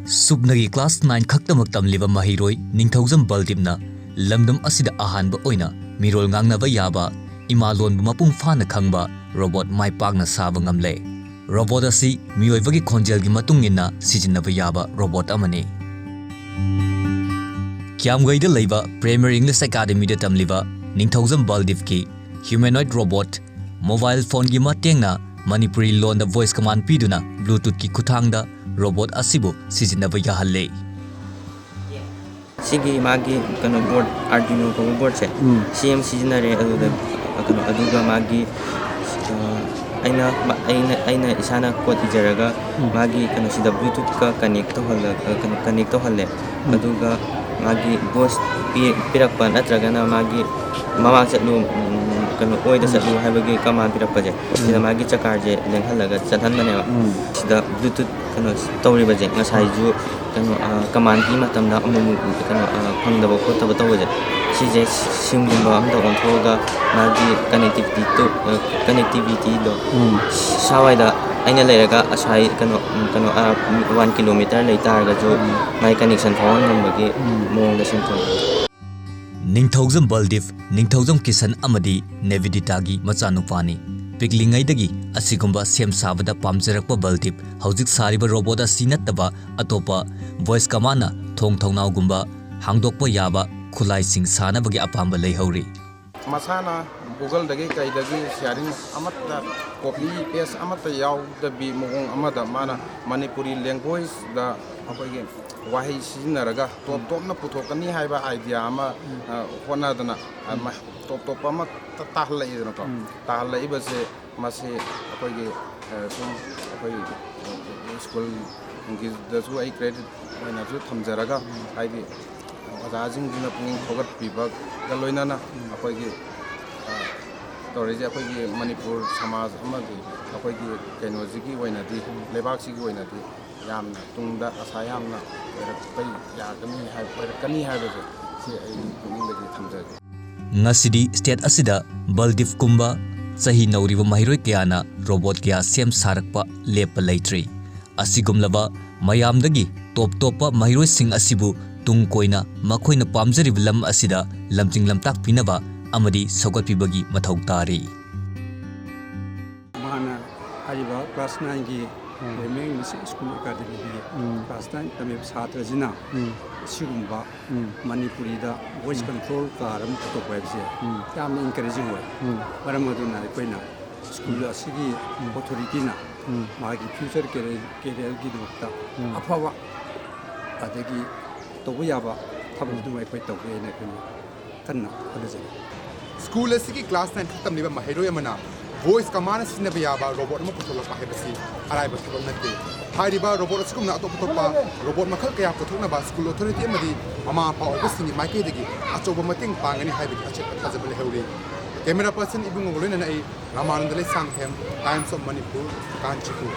Supnagi class 9 khakta Tamliba maheiroi Ningthoujam Baldeep na lamdam ashida Ahanba oina meerol ngangnaba yaba Emalonbu mapungphana Khangba robot Maipakna Saba Ngamle. Robot asi miyoibagi khonjelgi matungina sijinaba yaba robot amani. Kyamgaida leiba Primary English Academy da Tamliba Ningthoujam Baldeep ki humanoid robot mobile phone gi matengna Manipuri lon da voice command piduna Bluetooth ki kuthangda robot asibu sijinaba yahalle. Sigi magi kano board Arduino ko board se CM sijinare aduga magi aina isana code ijaraga magi kano sida Bluetooth ka connect to halle aduga magi voice pirakpa natragana magi mama chatlu kano oida chatlu habagi command pirakpa je sida magi chakarje lenghalaga chathanbane sida Bluetooth kano tawri baje ngasai ju kano command ki matamda amumu kano phangdaba khotaba tawje sije simgumba amda onthoga magi connectivity do sawaida aina leraga asai kano 1 kilometer leitarga jo mai connection phone nambagi mongda simthong Ningthoujam Baldeep Ningthoujam Kisan amadi Neviditagi machanupani Piklingaidagi asigumba sem sabada pamjarakpa Baldeep haujik sariba robot asi nattaba atopa voice command thong thongnawgumba hangdokpa yaba khulai sing sanabagi apamba leihauri masana Google dagi kai dagi sharing amata copy paste amata yaw da bi mong amada mana Manipuri language da akoige wahi sinaraga top na puthokani haiba idea ama hona dana top ama tahlai dana ko tahlai base mase akoige sum akoi school ngis da su ai credit na su thamjaraga aidi ajing dina pung khogat pibak galoina na akoige तोरेजे अखोगी Manipur समाज अमदी अखोगी केनोजी की वैनादी लेबाक्सी की वैनादी यामना तुंगदा आशा यामना पै यागनी हाय परकनी हायबसे से आई पुनिंगदगी थमजागे ngasidi state asida Baldeep kumba sahi nauriba maheiroi kyana robot kya sem sarakpa lepa leitri asigumlaba mayamdagi top maheiroi sing asibu tung koina makhoina pamjarib lam asida lamjinglamtak pinaba amadi sogatpibagi mathau tari mana ariba class 9 gi remaining school academy gi class 9 tame chhatra jina sigumba Manipuri da voice control karam to webse yam encouraging way maram aduna koina school asigi authority na magi future career gi dukta afawa adagi tobu yaba thabu du mai koi tobu ene kuni kanna halaje School asigi class 9 Tamliba maheiroi amana voice command sinaba yaba robot ma puthola pa hebasi araiba thobal natte hairiba robot askum na atop robot makhal kaya puthokna ba school authority amadi ama pa obasingi maike degi achoba mating pangani haibi achet thajabale heuri camera person ibung ngoloina na ai ramanandale sangthem Times of Manipur Kanchipur